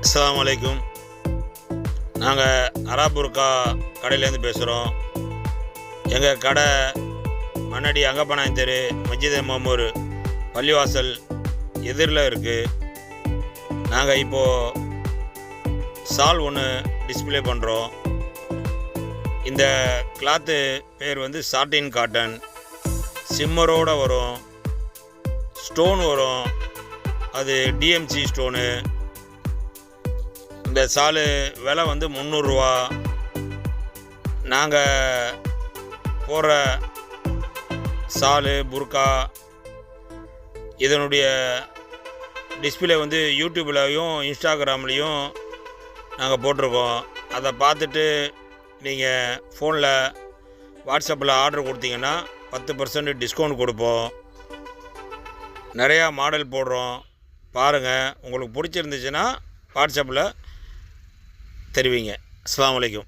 அஸ்ஸலாமு அலைக்கும். நாங்கள் அராபுர்கா கடையிலேருந்து பேசுகிறோம். எங்கள் கடை மண்ணடி அங்கப்பனாயம் தெரு மஸ்ஜித் மாமூர் பள்ளிவாசல் எதிரில் இருக்குது. நாங்கள் இப்போது சால் ஒன்று டிஸ்பிளே பண்ணுறோம். இந்த கிளாத்து பேர் வந்து சாட்டின் காட்டன். சிம்மரோடு வரும், ஸ்டோன் வரும், அது டிஎம்சி ஸ்டோனு. இந்த சாலு விலை வந்து 300 ரூபா. நாங்கள் போடுற சாலு புர்கா இதனுடைய டிஸ்பிளே வந்து யூடியூப்லேயும் இன்ஸ்டாகிராம்லேயும் நாங்கள் போட்டிருக்கோம். அதை பார்த்துட்டு நீங்கள் ஃபோனில் வாட்ஸ்அப்பில் ஆர்டர் கொடுத்தீங்கன்னா 10% டிஸ்கவுண்ட் கொடுப்போம். நிறையா மாடல் போடுறோம், பாருங்கள். உங்களுக்கு பிடிச்சிருந்துச்சுன்னா வாட்ஸ்அப்பில் தெரிவிங்க. அஸ்ஸலாமு அலைக்கும்.